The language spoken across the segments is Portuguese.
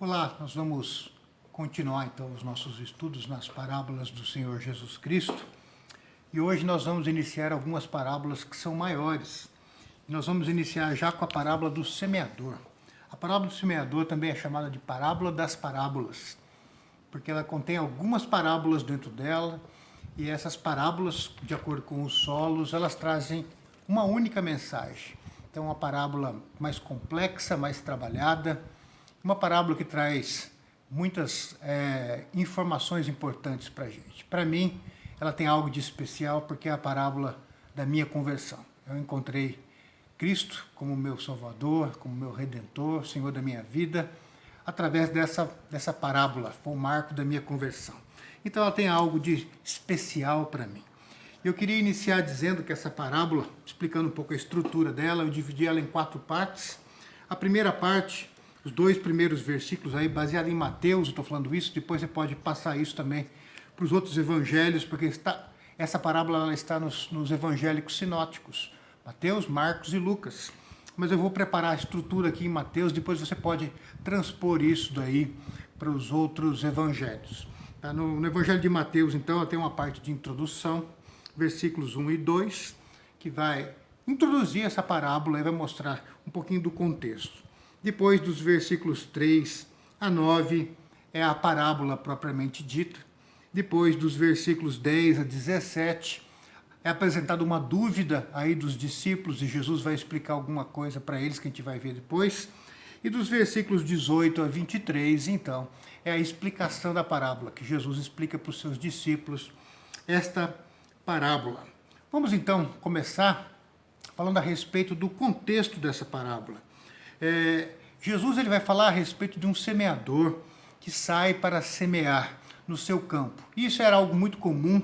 Olá, nós vamos continuar então os nossos estudos nas parábolas do Senhor Jesus Cristo. E hoje nós vamos iniciar algumas parábolas que são maiores. Nós vamos iniciar já com a parábola do semeador. A parábola do semeador também é chamada de parábola das parábolas, porque ela contém algumas parábolas dentro dela, e essas parábolas, de acordo com os solos, elas trazem uma única mensagem. Então, uma parábola mais complexa, mais trabalhada, uma parábola que traz muitas informações importantes para a gente. Para mim, ela tem algo de especial porque é a parábola da minha conversão. Eu encontrei Cristo como meu Salvador, como meu Redentor, Senhor da minha vida, através dessa parábola. Foi o marco da minha conversão. Então, ela tem algo de especial para mim. Eu queria iniciar dizendo que essa parábola, explicando um pouco a estrutura dela, eu dividi ela em 4 partes. A primeira parte, os 2 primeiros versículos aí, baseado em Mateus, eu estou falando isso, depois você pode passar isso também para os outros evangelhos, porque essa parábola ela está nos evangélicos sinóticos, Mateus, Marcos e Lucas. Mas eu vou preparar a estrutura aqui em Mateus, depois você pode transpor isso daí para os outros evangelhos. Tá? No evangelho de Mateus, então, tem uma parte de introdução, versículos 1 e 2, que vai introduzir essa parábola e vai mostrar um pouquinho do contexto. Depois dos versículos 3 a 9 é a parábola propriamente dita. Depois dos versículos 10 a 17 é apresentada uma dúvida aí dos discípulos e Jesus vai explicar alguma coisa para eles que a gente vai ver depois. E dos versículos 18 a 23, então, é a explicação da parábola, que Jesus explica para os seus discípulos esta parábola. Vamos então começar falando a respeito do contexto dessa parábola. Jesus ele vai falar a respeito de um semeador que sai para semear no seu campo. Isso era algo muito comum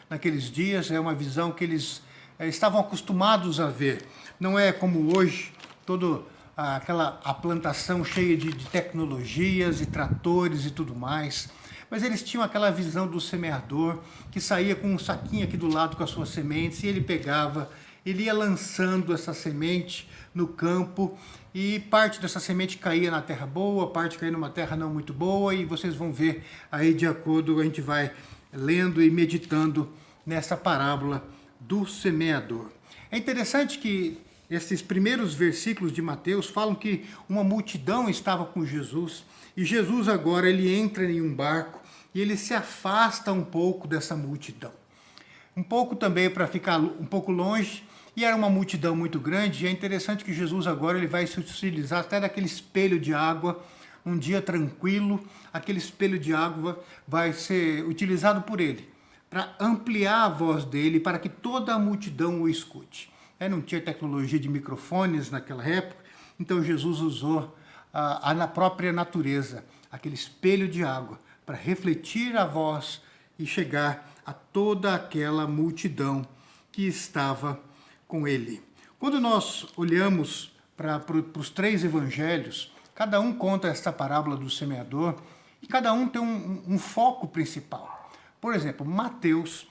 naqueles dias, é uma visão que eles estavam acostumados a ver. Não é como hoje, toda a plantação cheia de tecnologias e tratores e tudo mais. Mas eles tinham aquela visão do semeador que saía com um saquinho aqui do lado com as suas sementes e ele pegava, ele ia lançando essa semente no campo e parte dessa semente caía na terra boa, parte caía numa terra não muito boa e vocês vão ver aí de acordo, a gente vai lendo e meditando nessa parábola do semeador. É interessante que esses primeiros versículos de Mateus falam que uma multidão estava com Jesus e Jesus agora ele entra em um barco e ele se afasta um pouco dessa multidão. Um pouco também para ficar um pouco longe, e era uma multidão muito grande, e é interessante que Jesus agora ele vai se utilizar até daquele espelho de água, um dia tranquilo, aquele espelho de água vai ser utilizado por ele, para ampliar a voz dele, para que toda a multidão o escute. Não tinha tecnologia de microfones naquela época, então Jesus usou na própria natureza, aquele espelho de água, para refletir a voz e chegar a toda aquela multidão que estava com ele. Quando nós olhamos para os 3 evangelhos, cada um conta esta parábola do semeador e cada um tem um foco principal. Por exemplo, Mateus,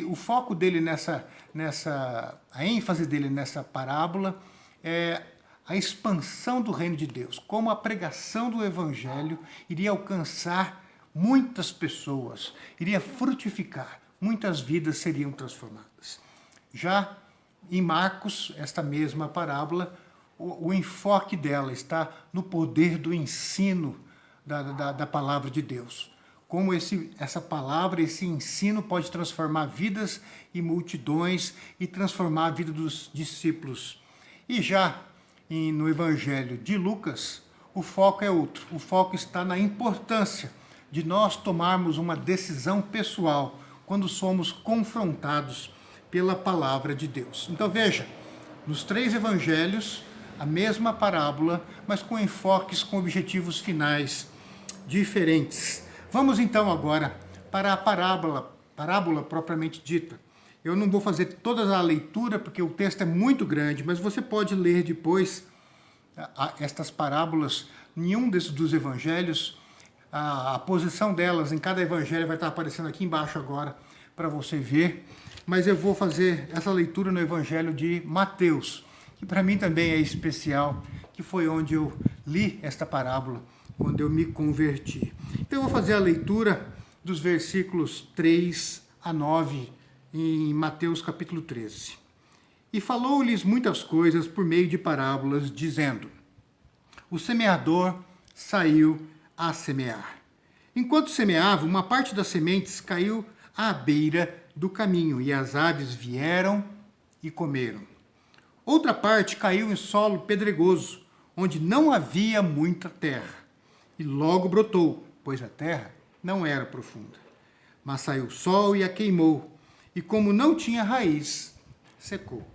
o foco dele a ênfase dele nessa parábola é a expansão do reino de Deus, como a pregação do evangelho iria alcançar muitas pessoas, iria frutificar, muitas vidas seriam transformadas. Já em Marcos, esta mesma parábola, o enfoque dela está no poder do ensino da palavra de Deus. Como essa palavra, esse ensino pode transformar vidas e multidões e transformar a vida dos discípulos. E já no Evangelho de Lucas, o foco é outro. O foco está na importância de nós tomarmos uma decisão pessoal quando somos confrontados pela palavra de Deus. Então veja, nos 3 evangelhos, a mesma parábola, mas com enfoques, com objetivos finais diferentes. Vamos então agora para a parábola propriamente dita. Eu não vou fazer toda a leitura, porque o texto é muito grande, mas você pode ler depois estas parábolas em um dos evangelhos. A posição delas em cada evangelho vai estar aparecendo aqui embaixo agora para você ver. Mas eu vou fazer essa leitura no evangelho de Mateus, que para mim também é especial, que foi onde eu li esta parábola quando eu me converti. Então eu vou fazer a leitura dos versículos 3 a 9 em Mateus capítulo 13. E falou-lhes muitas coisas por meio de parábolas, dizendo: o semeador saiu a semear. Enquanto semeava, uma parte das sementes caiu à beira do caminho, e as aves vieram e comeram. Outra parte caiu em solo pedregoso, onde não havia muita terra, e logo brotou, pois a terra não era profunda. Mas saiu o sol e a queimou, e como não tinha raiz, secou.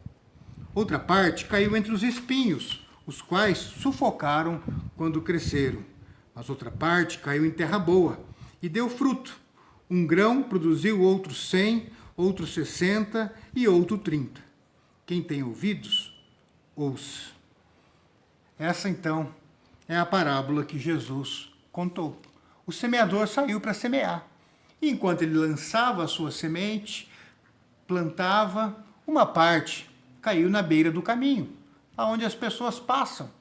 Outra parte caiu entre os espinhos, os quais sufocaram quando cresceram. Mas outra parte caiu em terra boa, e deu fruto. Um grão produziu outros 100, outros 60 e outro 30. Quem tem ouvidos, ouça. Essa, então, é a parábola que Jesus contou. O semeador saiu para semear. E enquanto ele lançava a sua semente, plantava, uma parte caiu na beira do caminho, aonde as pessoas passam,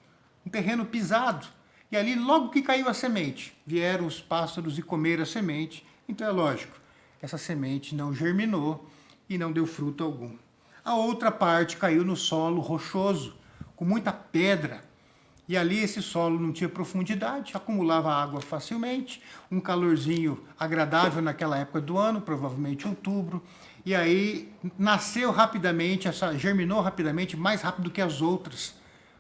um terreno pisado. E ali, logo que caiu a semente, vieram os pássaros e comeram a semente. Então é lógico, essa semente não germinou e não deu fruto algum. A outra parte caiu no solo rochoso, com muita pedra. E ali esse solo não tinha profundidade, acumulava água facilmente, um calorzinho agradável naquela época do ano, provavelmente outubro. E aí nasceu rapidamente, germinou rapidamente, mais rápido que as outras,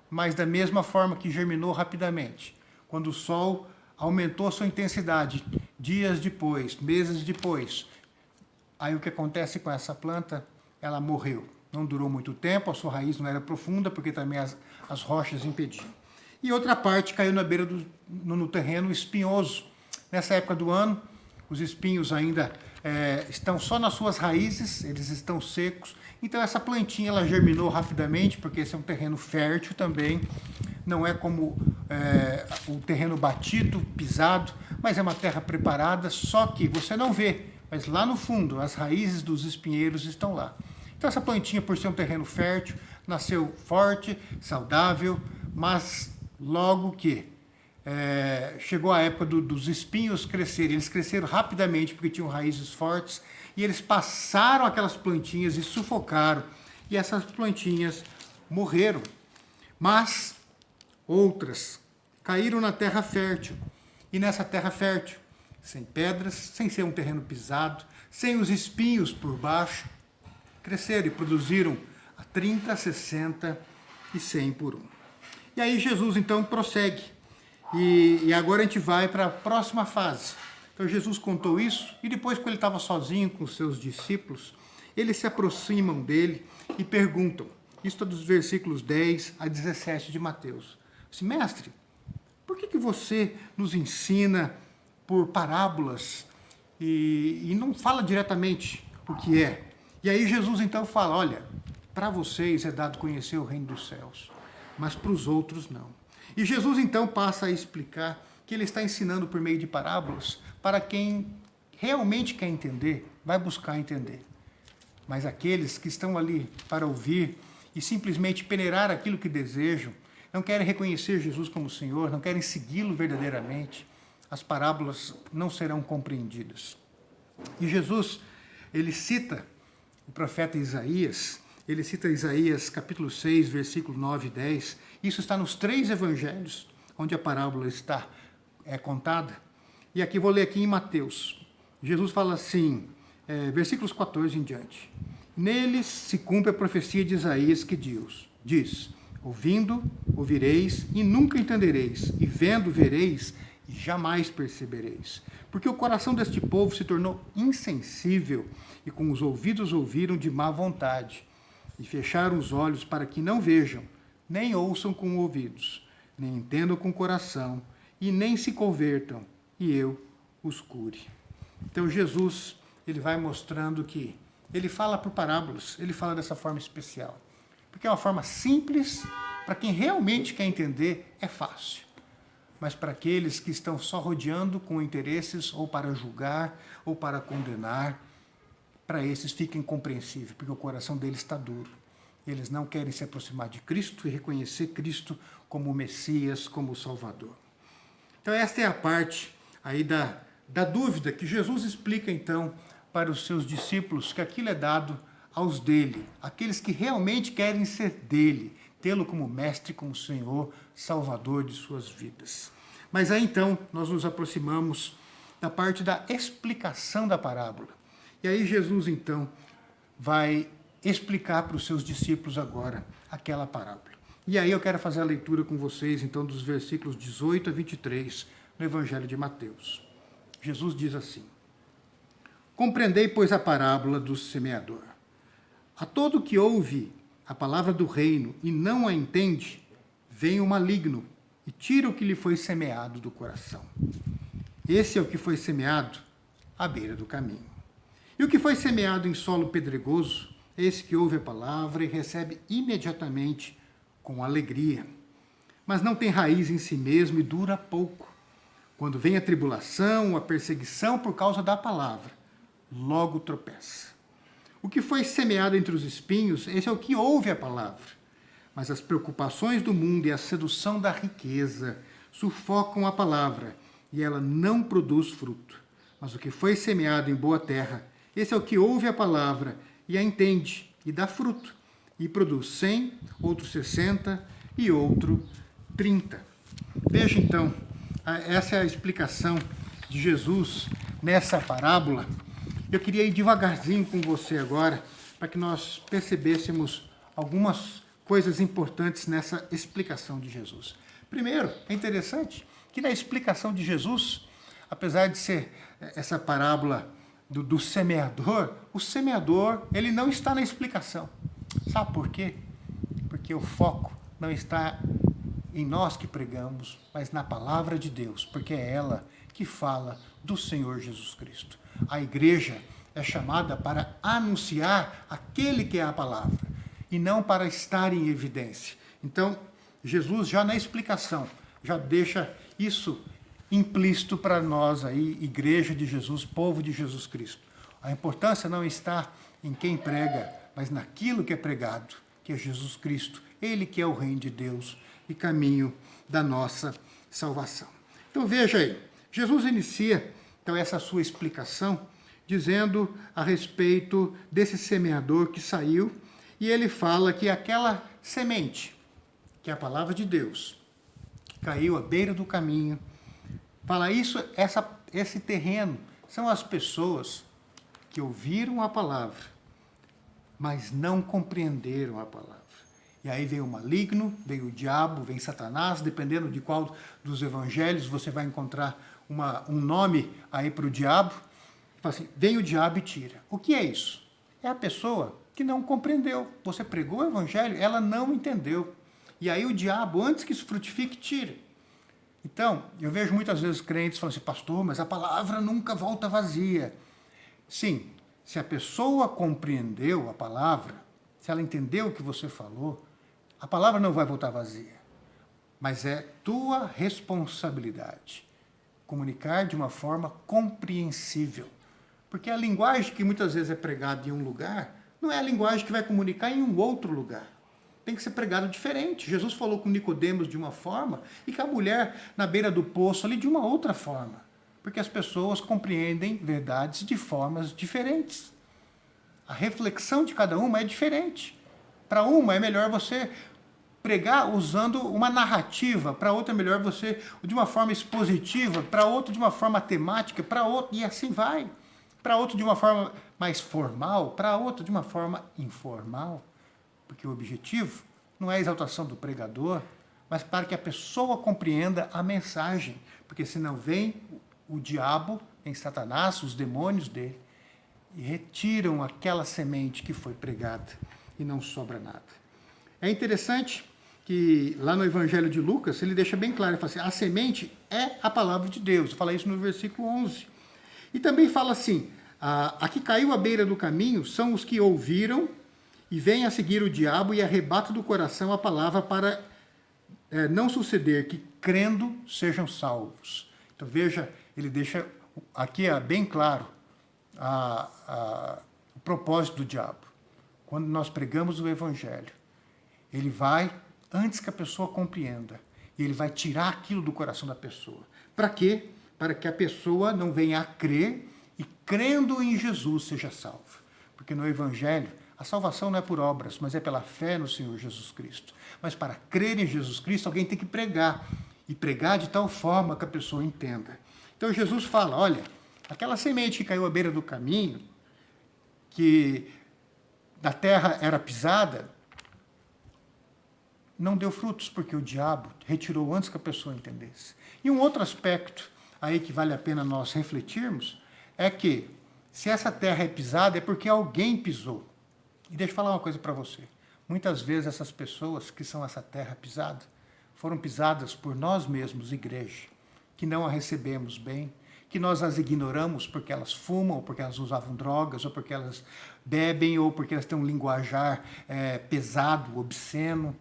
mas da mesma forma que germinou rapidamente. Quando o sol aumentou a sua intensidade, dias depois, meses depois, aí o que acontece com essa planta? Ela morreu. Não durou muito tempo, a sua raiz não era profunda, porque também as rochas impediam. E outra parte caiu na beira no terreno espinhoso. Nessa época do ano, os espinhos ainda estão só nas suas raízes, eles estão secos. Então essa plantinha ela germinou rapidamente, porque esse é um terreno fértil também. Não é como o terreno batido, pisado, mas é uma terra preparada, só que você não vê. Mas lá no fundo, as raízes dos espinheiros estão lá. Então essa plantinha, por ser um terreno fértil, nasceu forte, saudável, mas logo que chegou a época dos espinhos crescerem, eles cresceram rapidamente porque tinham raízes fortes, e eles passaram aquelas plantinhas e sufocaram, e essas plantinhas morreram. Mas outras caíram na terra fértil, e nessa terra fértil, sem pedras, sem ser um terreno pisado, sem os espinhos por baixo, cresceram e produziram a 30, 60 e 100 por um. E aí Jesus então prossegue. E agora a gente vai para a próxima fase. Então Jesus contou isso, e depois, quando ele estava sozinho com os seus discípulos, eles se aproximam dele e perguntam, isso é dos versículos 10 a 17 de Mateus. Assim, mestre, por que você nos ensina por parábolas e não fala diretamente o que é? E aí Jesus então fala, olha, para vocês é dado conhecer o reino dos céus, mas para os outros não. E Jesus então passa a explicar que ele está ensinando por meio de parábolas para quem realmente quer entender, vai buscar entender. Mas aqueles que estão ali para ouvir e simplesmente peneirar aquilo que desejam, não querem reconhecer Jesus como Senhor, não querem segui-lo verdadeiramente, as parábolas não serão compreendidas. E Jesus, ele cita o profeta Isaías, ele cita Isaías capítulo 6, versículo 9 e 10. Isso está nos 3 evangelhos, onde a parábola está contada. E aqui vou ler aqui em Mateus. Jesus fala assim, versículos 14 em diante. Neles se cumpre a profecia de Isaías que diz, ouvindo, ouvireis e nunca entendereis, e vendo, vereis e jamais percebereis. Porque o coração deste povo se tornou insensível, e com os ouvidos ouviram de má vontade, e fecharam os olhos para que não vejam, nem ouçam com ouvidos, nem entendam com o coração, e nem se convertam, e eu os cure. Então Jesus, ele vai mostrando que ele fala por parábolas, ele fala dessa forma especial. Porque é uma forma simples, para quem realmente quer entender, é fácil. Mas para aqueles que estão só rodeando com interesses, ou para julgar, ou para condenar, para esses fica incompreensível, porque o coração deles está duro. Eles não querem se aproximar de Cristo e reconhecer Cristo como o Messias, como o Salvador. Então esta é a parte aí da dúvida que Jesus explica então para os seus discípulos, que aquilo é dado aos dele, aqueles que realmente querem ser dele, tê-lo como mestre, como Senhor, Salvador de suas vidas. Mas aí então nós nos aproximamos da parte da explicação da parábola. E aí Jesus então vai explicar para os seus discípulos agora aquela parábola. E aí eu quero fazer a leitura com vocês então dos versículos 18 a 23 no Evangelho de Mateus. Jesus diz assim: Compreendei, pois, a parábola do semeador. A todo que ouve a palavra do reino e não a entende, vem o maligno e tira o que lhe foi semeado do coração. Esse é o que foi semeado à beira do caminho. E o que foi semeado em solo pedregoso, é esse que ouve a palavra e recebe imediatamente com alegria, mas não tem raiz em si mesmo e dura pouco. Quando vem a tribulação, a perseguição por causa da palavra, logo tropeça. O que foi semeado entre os espinhos, esse é o que ouve a palavra. Mas as preocupações do mundo e a sedução da riqueza sufocam a palavra e ela não produz fruto. Mas o que foi semeado em boa terra, esse é o que ouve a palavra e a entende e dá fruto. E produz 100, outro 60 e outro 30. Veja então, essa é a explicação de Jesus nessa parábola. Eu queria ir devagarzinho com você agora, para que nós percebêssemos algumas coisas importantes nessa explicação de Jesus. Primeiro, é interessante que na explicação de Jesus, apesar de ser essa parábola do semeador, o semeador ele não está na explicação. Sabe por quê? Porque o foco não está em nós que pregamos, mas na palavra de Deus, porque é ela que fala do Senhor Jesus Cristo. A igreja é chamada para anunciar aquele que é a palavra, e não para estar em evidência. Então, Jesus já na explicação, já deixa isso implícito para nós aí, igreja de Jesus, povo de Jesus Cristo. A importância não está em quem prega, mas naquilo que é pregado, que é Jesus Cristo, ele que é o reino de Deus e caminho da nossa salvação. Então veja aí, Jesus inicia então essa sua explicação dizendo a respeito desse semeador que saiu, e ele fala que aquela semente, que é a palavra de Deus, que caiu à beira do caminho, fala isso, esse terreno são as pessoas que ouviram a palavra, mas não compreenderam a palavra. E aí veio o maligno, veio o diabo, vem Satanás, dependendo de qual dos evangelhos você vai encontrar um nome aí para o diabo. Fala assim, vem o diabo e tira. O que é isso? É a pessoa que não compreendeu. Você pregou o evangelho, ela não entendeu. E aí o diabo, antes que isso frutifique, tira. Então, eu vejo muitas vezes crentes falando assim, pastor, mas a palavra nunca volta vazia. Sim, se a pessoa compreendeu a palavra, se ela entendeu o que você falou, a palavra não vai voltar vazia. Mas é tua responsabilidade comunicar de uma forma compreensível. Porque a linguagem que muitas vezes é pregada em um lugar, não é a linguagem que vai comunicar em um outro lugar. Tem que ser pregado diferente. Jesus falou com Nicodemos de uma forma e com a mulher na beira do poço ali de uma outra forma. Porque as pessoas compreendem verdades de formas diferentes. A reflexão de cada uma é diferente. Para uma é melhor você pregar usando uma narrativa, para outra é melhor você de uma forma expositiva, para outra de uma forma temática, para outra e assim vai. Para outro de uma forma mais formal, para outro de uma forma informal. Porque o objetivo não é a exaltação do pregador, mas para que a pessoa compreenda a mensagem. Porque senão vem o diabo, vem Satanás, os demônios dele, e retiram aquela semente que foi pregada e não sobra nada. É interessante que lá no Evangelho de Lucas, ele deixa bem claro, ele fala assim, a semente é a palavra de Deus. Fala isso no versículo 11. E também fala assim, a que caiu à beira do caminho são os que ouviram e vêm a seguir o diabo e arrebata do coração a palavra para não suceder que, crendo, sejam salvos. Então veja, ele deixa aqui bem claro o propósito do diabo. Quando nós pregamos o Evangelho, ele vai, antes que a pessoa compreenda, e ele vai tirar aquilo do coração da pessoa, Para quê? Para que a pessoa não venha a crer e, crendo em Jesus, seja salva. Porque no Evangelho, a salvação não é por obras, mas é pela fé no Senhor Jesus Cristo. Mas para crer em Jesus Cristo, alguém tem que pregar. E pregar de tal forma que a pessoa entenda. Então Jesus fala, olha, aquela semente que caiu à beira do caminho, que da terra era pisada, não deu frutos, porque o diabo retirou antes que a pessoa entendesse. E um outro aspecto aí que vale a pena nós refletirmos, é que se essa terra é pisada, é porque alguém pisou. E deixa eu falar uma coisa para você. Muitas vezes essas pessoas que são essa terra pisada, foram pisadas por nós mesmos, igreja, que não a recebemos bem, que nós as ignoramos porque elas fumam, ou porque elas usavam drogas, ou porque elas bebem, ou porque elas têm um linguajar pesado, obsceno.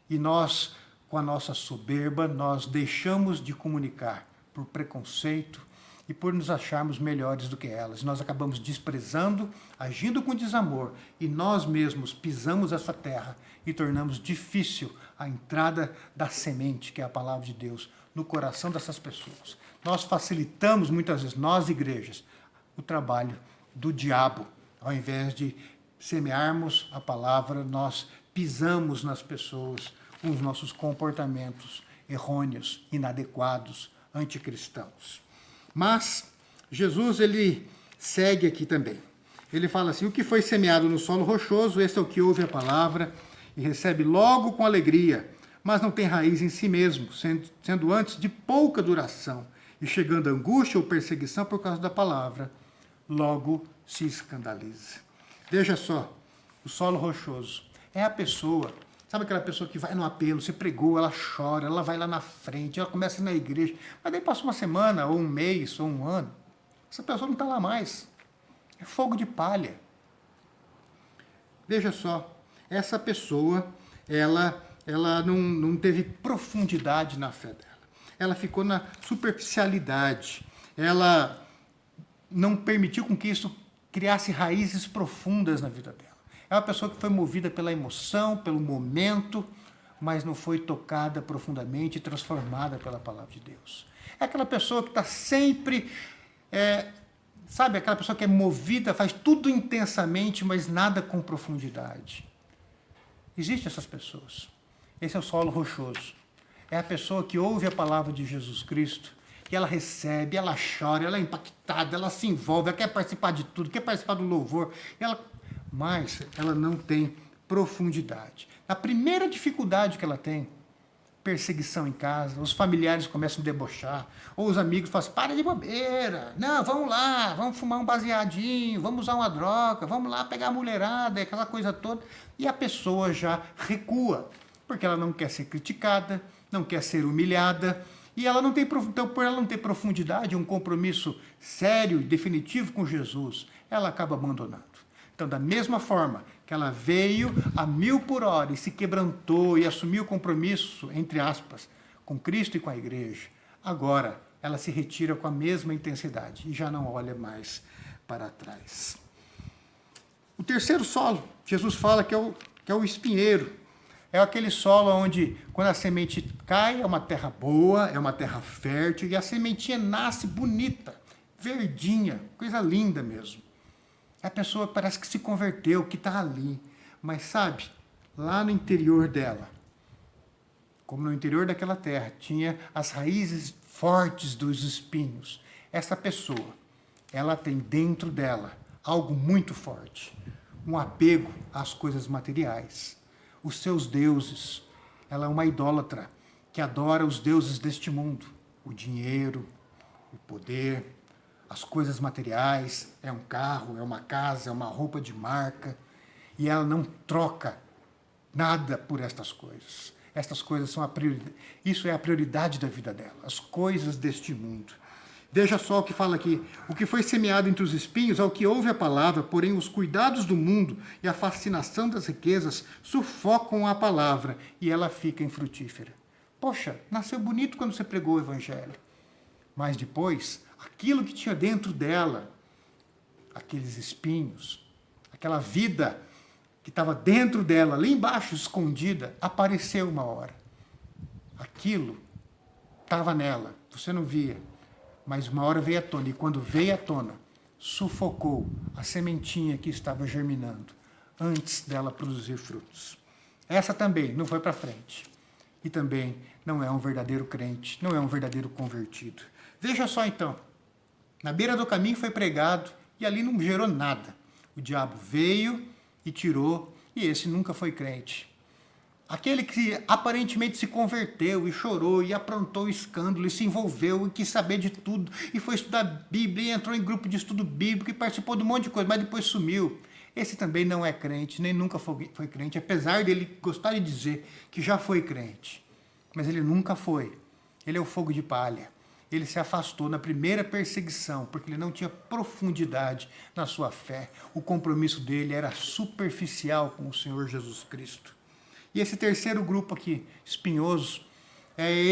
E nós, com a nossa soberba, nós deixamos de comunicar por preconceito e por nos acharmos melhores do que elas. Nós acabamos desprezando, agindo com desamor, e nós mesmos pisamos essa terra e tornamos difícil a entrada da semente, que é a palavra de Deus, no coração dessas pessoas. Nós facilitamos, muitas vezes, nós igrejas, o trabalho do diabo. Ao invés de semearmos a palavra, nós pisamos nas pessoas com os nossos comportamentos errôneos, inadequados, anticristãos. Mas Jesus, ele segue aqui também. Ele fala assim, o que foi semeado no solo rochoso, esse é o que ouve a palavra e recebe logo com alegria, mas não tem raiz em si mesmo, sendo antes de pouca duração, e chegando a angústia ou perseguição por causa da palavra, logo se escandaliza. Veja só, o solo rochoso é a pessoa, sabe aquela pessoa que vai no apelo, você pregou, ela chora, ela vai lá na frente, ela começa na igreja, mas daí passa uma semana, ou um mês, ou um ano, essa pessoa não está lá mais. É fogo de palha. Veja só, essa pessoa, ela não teve profundidade na fé dela. Ela ficou na superficialidade. Ela não permitiu com que isso criasse raízes profundas na vida dela. É uma pessoa que foi movida pela emoção, pelo momento, mas não foi tocada profundamente e transformada pela palavra de Deus. É aquela pessoa que está sempre, sabe, aquela pessoa que é movida, faz tudo intensamente, mas nada com profundidade. Existem essas pessoas. Esse é o solo rochoso. É a pessoa que ouve a palavra de Jesus Cristo, que ela recebe, ela chora, ela é impactada, ela se envolve, ela quer participar de tudo, quer participar do louvor, mas ela não tem profundidade. A primeira dificuldade que ela tem, perseguição em casa, os familiares começam a debochar, ou os amigos falam assim, para de bobeira, não, vamos lá, vamos fumar um baseadinho, vamos usar uma droga, vamos lá pegar a mulherada, aquela coisa toda, e a pessoa já recua, porque ela não quer ser criticada, não quer ser humilhada, e ela não tem, então, por ela não ter profundidade, um compromisso sério e definitivo com Jesus, ela acaba abandonando. Então, da mesma forma que ela veio a 1000 por hora e se quebrantou e assumiu o compromisso, entre aspas, com Cristo e com a igreja, agora ela se retira com a mesma intensidade e já não olha mais para trás. O terceiro solo, Jesus fala que é o espinheiro. É aquele solo onde, quando a semente cai, é uma terra boa, é uma terra fértil, e a sementinha nasce bonita, verdinha, coisa linda mesmo. A pessoa parece que se converteu, que está ali. Mas sabe, lá no interior dela, como no interior daquela terra, tinha as raízes fortes dos espinhos. Essa pessoa, ela tem dentro dela algo muito forte. Um apego às coisas materiais. Os seus deuses. Ela é uma idólatra que adora os deuses deste mundo. O dinheiro, o poder, as coisas materiais, é um carro, é uma casa, é uma roupa de marca, e ela não troca nada por estas coisas. Estas coisas são a prioridade. Isso é a prioridade da vida dela, as coisas deste mundo. Veja só o que fala aqui. O que foi semeado entre os espinhos é o que ouve a palavra, porém os cuidados do mundo e a fascinação das riquezas sufocam a palavra e ela fica infrutífera. Poxa, nasceu bonito quando você pregou o evangelho. Mas depois, aquilo que tinha dentro dela, aqueles espinhos, aquela vida que estava dentro dela, ali embaixo, escondida, apareceu uma hora. Aquilo estava nela, você não via, mas uma hora veio à tona, e quando veio à tona, sufocou a sementinha que estava germinando antes dela produzir frutos. Essa também não foi para frente. E também não é um verdadeiro crente, não é um verdadeiro convertido. Veja só então, na beira do caminho foi pregado e ali não gerou nada. O diabo veio e tirou, e esse nunca foi crente. Aquele que aparentemente se converteu e chorou e aprontou escândalo e se envolveu e quis saber de tudo e foi estudar Bíblia e entrou em grupo de estudo bíblico e participou de um monte de coisa, mas depois sumiu. Esse também não é crente, nem nunca foi crente, apesar dele gostar de dizer que já foi crente. Mas ele nunca foi. Ele é o fogo de palha. Ele se afastou na primeira perseguição, porque ele não tinha profundidade na sua fé. O compromisso dele era superficial com o Senhor Jesus Cristo. E esse terceiro grupo aqui, espinhoso, é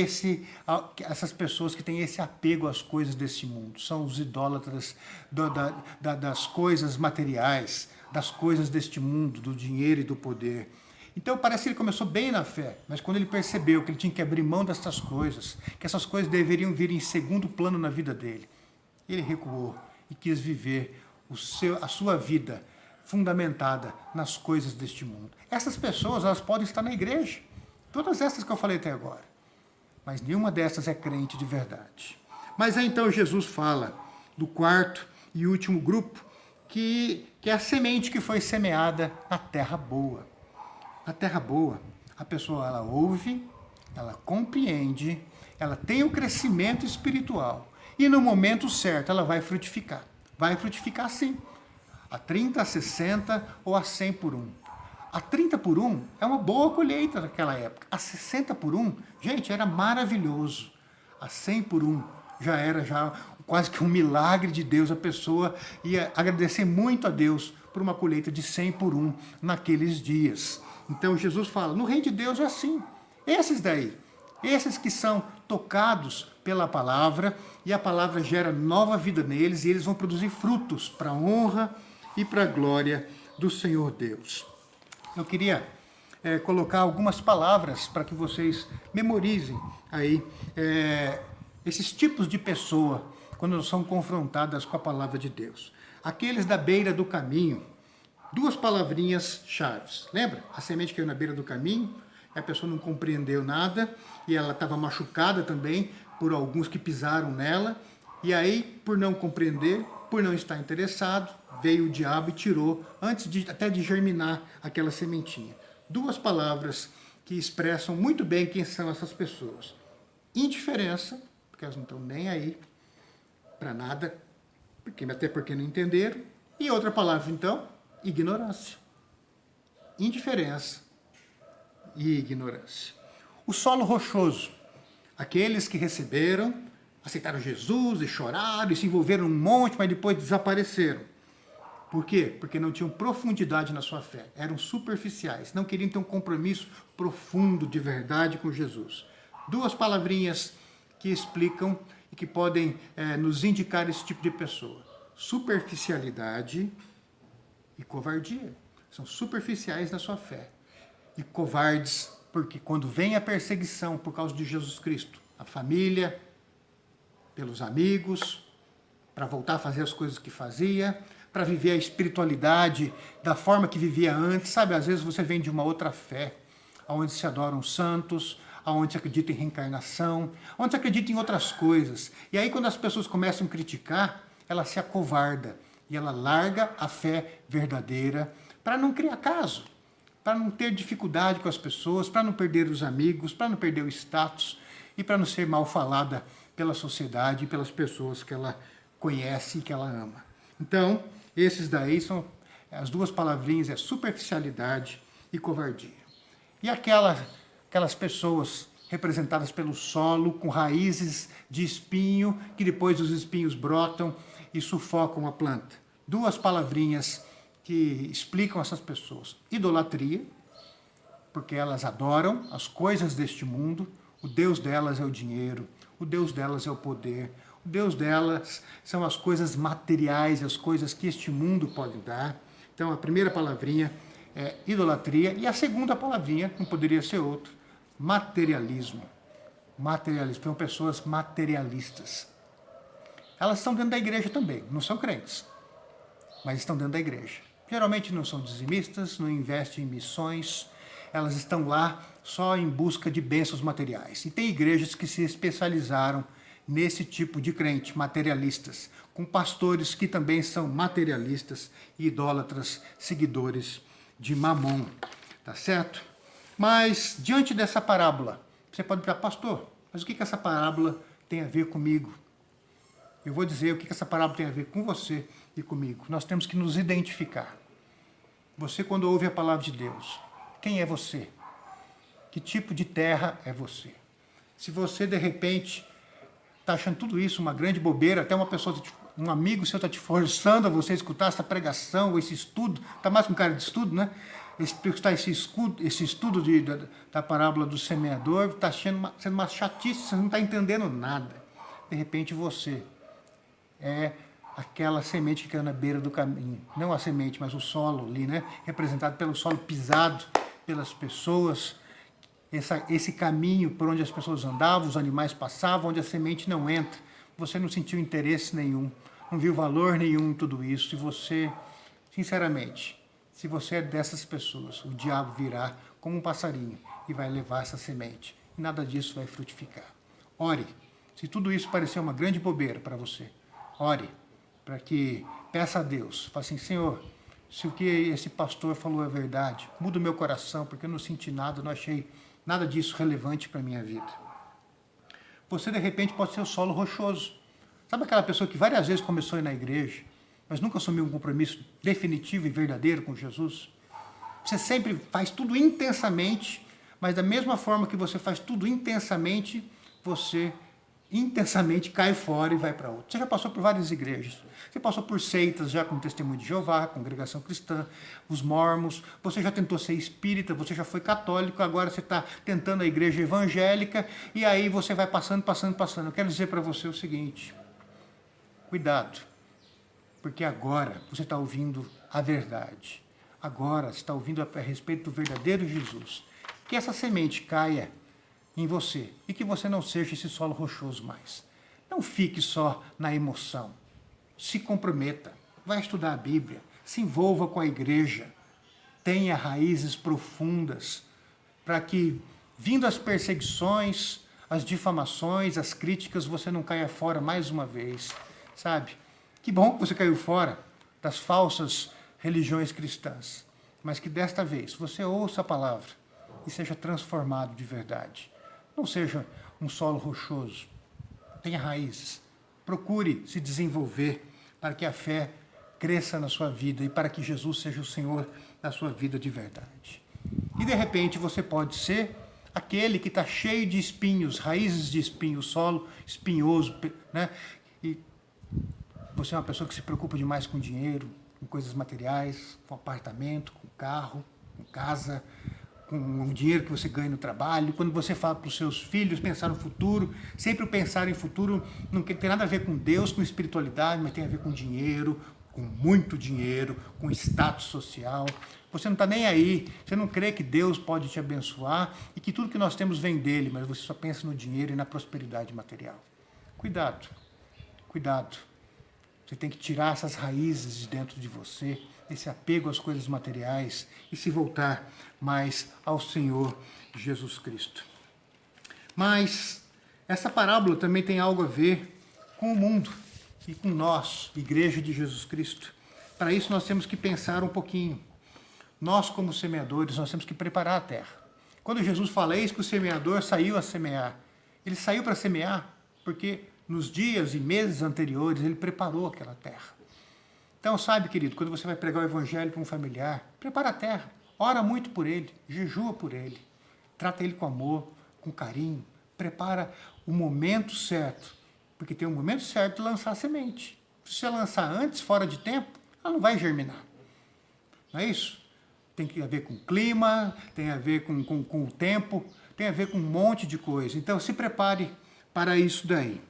essas pessoas que têm esse apego às coisas desse mundo. São os idólatras das coisas materiais, das coisas deste mundo, do dinheiro e do poder. Então parece que ele começou bem na fé, mas quando ele percebeu que ele tinha que abrir mão dessas coisas, que essas coisas deveriam vir em segundo plano na vida dele, ele recuou e quis viver a sua vida fundamentada nas coisas deste mundo. Essas pessoas, elas podem estar na igreja, todas essas que eu falei até agora, mas nenhuma dessas é crente de verdade. Mas aí então Jesus fala do quarto e último grupo, que é a semente que foi semeada na terra boa. Na terra boa, a pessoa ela ouve, ela compreende, ela tem o crescimento espiritual e no momento certo ela vai frutificar. Vai frutificar sim, a 30, a 60 ou a 100 por 1. A 30 por 1 é uma boa colheita naquela época. A 60 por 1, gente, era maravilhoso. A 100 por 1 já era quase que um milagre de Deus. A pessoa ia agradecer muito a Deus por uma colheita de 100 por 1 naqueles dias. Então Jesus fala, no reino de Deus é assim. Esses daí, esses que são tocados pela palavra, e a palavra gera nova vida neles, e eles vão produzir frutos para a honra e para a glória do Senhor Deus. Eu queria colocar algumas palavras para que vocês memorizem aí esses tipos de pessoa quando são confrontadas com a palavra de Deus. Aqueles da beira do caminho, duas palavrinhas chaves. Lembra? A semente caiu na beira do caminho, a pessoa não compreendeu nada e ela estava machucada também por alguns que pisaram nela. E aí, por não compreender, por não estar interessado, veio o diabo e tirou, antes até de germinar aquela sementinha. Duas palavras que expressam muito bem quem são essas pessoas. Indiferença, porque elas não estão nem aí para nada, até porque não entenderam. E outra palavra, então, ignorância. Indiferença e ignorância. O solo rochoso, aqueles que receberam, aceitaram Jesus e choraram e se envolveram um monte, mas depois desapareceram. Por quê? Porque não tinham profundidade na sua fé. Eram superficiais, não queriam ter um compromisso profundo de verdade com Jesus. Duas palavrinhas que explicam e que podem nos indicar esse tipo de pessoa. Superficialidade e covardia. São superficiais na sua fé. E covardes, porque quando vem a perseguição por causa de Jesus Cristo, a família, pelos amigos, para voltar a fazer as coisas que fazia, para viver a espiritualidade da forma que vivia antes, sabe? Às vezes você vem de uma outra fé, onde se adoram santos, onde se acredita em reencarnação, onde se acredita em outras coisas. E aí quando as pessoas começam a criticar, ela se acovarda e ela larga a fé verdadeira para não criar caso, para não ter dificuldade com as pessoas, para não perder os amigos, para não perder o status e para não ser mal falada pela sociedade e pelas pessoas que ela conhece e que ela ama. Então, esses daí são as duas palavrinhas, superficialidade e covardia. E aquelas pessoas representadas pelo solo, com raízes de espinho, que depois os espinhos brotam e sufocam a planta. Duas palavrinhas que explicam essas pessoas. Idolatria, porque elas adoram as coisas deste mundo, o Deus delas é o dinheiro, o Deus delas é o poder, o Deus delas são as coisas materiais, as coisas que este mundo pode dar. Então a primeira palavrinha é idolatria e a segunda palavrinha, não poderia ser outra, materialismo. materialistas, são pessoas materialistas. Elas estão dentro da igreja também, não são crentes, mas estão dentro da igreja. Geralmente não são dizimistas, não investem em missões, elas estão lá só em busca de bênçãos materiais. E tem igrejas que se especializaram nesse tipo de crente, materialistas, com pastores que também são materialistas e idólatras, seguidores de Mamon, tá certo? Mas, diante dessa parábola, você pode perguntar, pastor, mas o que essa parábola tem a ver comigo? Eu vou dizer o que essa parábola tem a ver com você e comigo. Nós temos que nos identificar. Você, quando ouve a palavra de Deus, quem é você? Que tipo de terra é você? Se você, de repente, está achando tudo isso uma grande bobeira, até uma pessoa, um amigo seu está te forçando a você escutar essa pregação, ou esse estudo, está mais com cara de estudo, né? Esse estudo da parábola do semeador está sendo uma chatice, você não está entendendo nada. De repente você é aquela semente que caiu na beira do caminho. Não a semente, mas o solo ali, né? Representado pelo solo pisado pelas pessoas. Esse caminho por onde as pessoas andavam, os animais passavam, onde a semente não entra. Você não sentiu interesse nenhum, não viu valor nenhum em tudo isso. E você, sinceramente, se você é dessas pessoas, o diabo virá como um passarinho e vai levar essa semente. E nada disso vai frutificar. Ore. Se tudo isso parecer uma grande bobeira para você, ore para que peça a Deus. Fale assim, Senhor, se o que esse pastor falou é verdade, muda o meu coração, porque eu não senti nada, não achei nada disso relevante para a minha vida. Você, de repente, pode ser o solo rochoso. Sabe aquela pessoa que várias vezes começou a ir na igreja, mas nunca assumiu um compromisso definitivo e verdadeiro com Jesus? Você sempre faz tudo intensamente, mas da mesma forma que você faz tudo intensamente, você intensamente cai fora e vai para outra. Você já passou por várias igrejas. Você passou por seitas já com Testemunho de Jeová, Congregação Cristã, os mormons. Você já tentou ser espírita, você já foi católico, agora você está tentando a igreja evangélica e aí você vai passando. Eu quero dizer para você o seguinte, cuidado, porque agora você está ouvindo a verdade. Agora você está ouvindo a respeito do verdadeiro Jesus. Que essa semente caia em você e que você não seja esse solo rochoso mais. Não fique só na emoção. Se comprometa, vai estudar a Bíblia, se envolva com a igreja, tenha raízes profundas para que, vindo as perseguições, as difamações, as críticas, você não caia fora mais uma vez, sabe? Que bom que você caiu fora das falsas religiões cristãs, mas que desta vez você ouça a palavra e seja transformado de verdade. Não seja um solo rochoso. Tenha raízes. Procure se desenvolver para que a fé cresça na sua vida e para que Jesus seja o Senhor da sua vida de verdade. E de repente você pode ser aquele que está cheio de espinhos, raízes de espinho, solo espinhoso, né? E você é uma pessoa que se preocupa demais com dinheiro, com coisas materiais, com apartamento, com carro, com casa, com o dinheiro que você ganha no trabalho. Quando você fala para os seus filhos pensar no futuro, sempre o pensar em futuro não tem nada a ver com Deus, com espiritualidade, mas tem a ver com dinheiro, com muito dinheiro, com status social. Você não está nem aí, você não crê que Deus pode te abençoar e que tudo que nós temos vem dele, mas você só pensa no dinheiro e na prosperidade material. Cuidado, cuidado. Você tem que tirar essas raízes de dentro de você, esse apego às coisas materiais e se voltar mais ao Senhor Jesus Cristo. Mas essa parábola também tem algo a ver com o mundo e com nós, Igreja de Jesus Cristo. Para isso nós temos que pensar um pouquinho. Nós, como semeadores, nós temos que preparar a terra. Quando Jesus fala, eis que o semeador saiu a semear, ele saiu para semear porque nos dias e meses anteriores ele preparou aquela terra. Então, sabe, querido, quando você vai pregar o evangelho para um familiar, prepara a terra, ora muito por ele, jejua por ele, trata ele com amor, com carinho, prepara o momento certo, porque tem um momento certo de lançar a semente. Se você lançar antes, fora de tempo, ela não vai germinar. Não é isso? Tem a ver com o clima, tem a ver com o tempo, tem a ver com um monte de coisa. Então, se prepare para isso daí.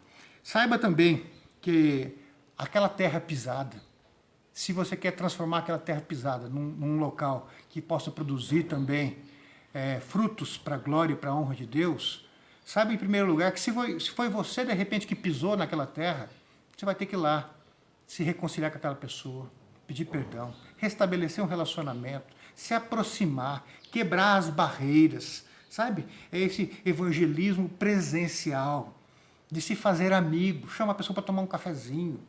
Saiba também que aquela terra pisada, se você quer transformar aquela terra pisada num local que possa produzir também frutos para a glória e para a honra de Deus, Saiba, em primeiro lugar, que se foi você, de repente, que pisou naquela terra, você vai ter que ir lá, se reconciliar com aquela pessoa, pedir perdão, restabelecer um relacionamento, se aproximar, quebrar as barreiras, sabe? É esse evangelismo presencial, de se fazer amigo, chama a pessoa para tomar um cafezinho,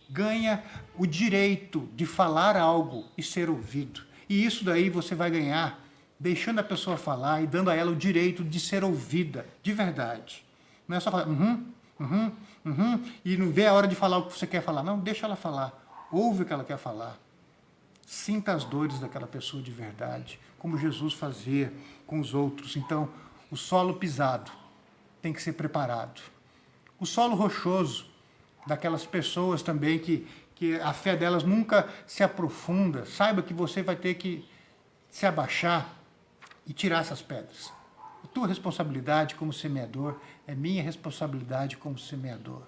ganha o direito de falar algo e ser ouvido. E isso daí você vai ganhar deixando a pessoa falar e dando a ela o direito de ser ouvida, de verdade. Não é só falar, e não vê a hora de falar o que você quer falar. Não, deixa ela falar. Ouve o que ela quer falar. Sinta as dores daquela pessoa de verdade, como Jesus fazia com os outros. Então, o solo pisado tem que ser preparado. O solo rochoso daquelas pessoas também que a fé delas nunca se aprofunda, saiba que você vai ter que se abaixar e tirar essas pedras. A tua responsabilidade como semeador é minha responsabilidade como semeador.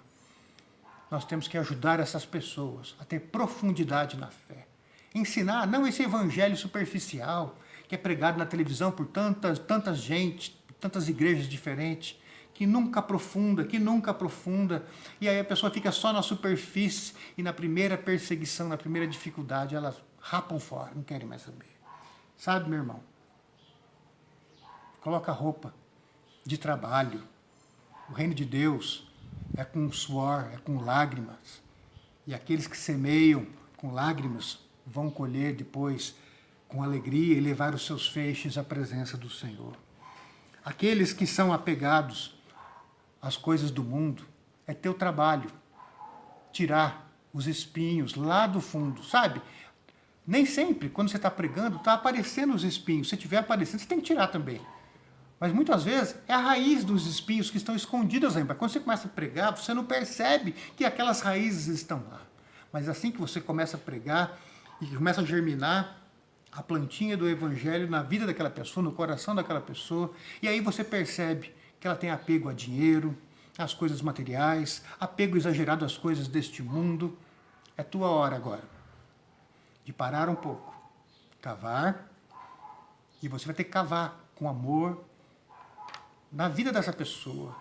Nós temos que ajudar essas pessoas a ter profundidade na fé. Ensinar, não esse evangelho superficial que é pregado na televisão por tanta gente, tantas igrejas diferentes, que nunca aprofunda, e aí a pessoa fica só na superfície e na primeira perseguição, na primeira dificuldade, elas rapam fora, não querem mais saber. Sabe, meu irmão? Coloca a roupa de trabalho. O reino de Deus é com suor, é com lágrimas. E aqueles que semeiam com lágrimas vão colher depois com alegria e levar os seus feixes à presença do Senhor. Aqueles que são apegados às coisas do mundo, é teu trabalho tirar os espinhos lá do fundo, sabe? Nem sempre, quando você está pregando, está aparecendo os espinhos. Se estiver aparecendo, você tem que tirar também. Mas muitas vezes é a raiz dos espinhos que estão escondidas aí. Quando você começa a pregar, você não percebe que aquelas raízes estão lá. Mas assim que você começa a pregar e começa a germinar a plantinha do evangelho na vida daquela pessoa, no coração daquela pessoa, e aí você percebe que ela tem apego a dinheiro, às coisas materiais, apego exagerado às coisas deste mundo. É tua hora agora de parar um pouco, cavar, e você vai ter que cavar com amor na vida dessa pessoa,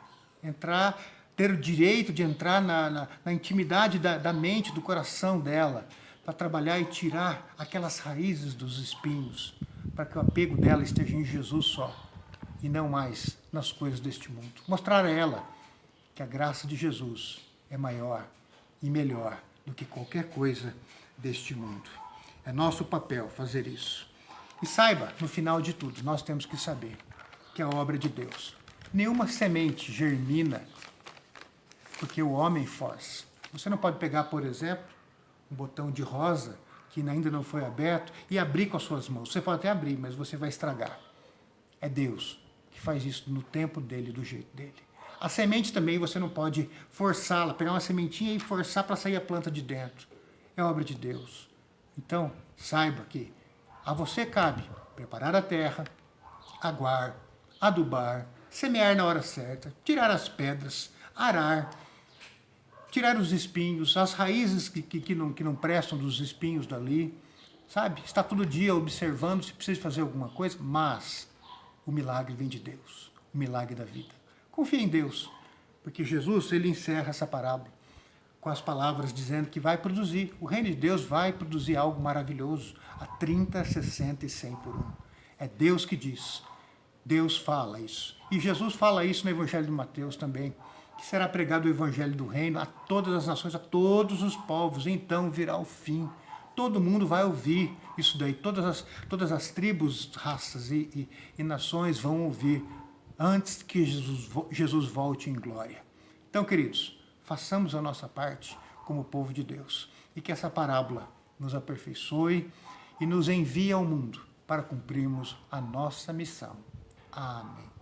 ter o direito de entrar na intimidade da mente, do coração dela, para trabalhar e tirar aquelas raízes dos espinhos, para que o apego dela esteja em Jesus só, e não mais nas coisas deste mundo. Mostrar a ela que a graça de Jesus é maior e melhor do que qualquer coisa deste mundo. É nosso papel fazer isso. E saiba, no final de tudo, nós temos que saber que é a obra de Deus. Nenhuma semente germina porque o homem força. Você não pode pegar, por exemplo, um botão de rosa que ainda não foi aberto e abrir com as suas mãos. Você pode até abrir, mas você vai estragar. É Deus que faz isso no tempo dele, do jeito dele. A semente também você não pode forçá-la, pegar uma sementinha e forçar para sair a planta de dentro. É obra de Deus. Então, saiba que a você cabe preparar a terra, aguar, adubar, semear na hora certa, tirar as pedras, arar, tirar os espinhos, as raízes que não prestam dos espinhos dali, sabe? Está todo dia observando se precisa fazer alguma coisa, mas o milagre vem de Deus, o milagre da vida. Confia em Deus, porque Jesus, ele encerra essa parábola com as palavras dizendo que vai produzir, o reino de Deus vai produzir algo maravilhoso, a 30, 60 e 100 por 1. É Deus que diz, Deus fala isso. E Jesus fala isso no Evangelho de Mateus também, que será pregado o Evangelho do Reino a todas as nações, a todos os povos, então virá o fim. Todo mundo vai ouvir isso daí, todas as tribos, raças e nações vão ouvir antes que Jesus volte em glória. Então, queridos, façamos a nossa parte como povo de Deus e que essa parábola nos aperfeiçoe e nos envie ao mundo para cumprirmos a nossa missão. Amém.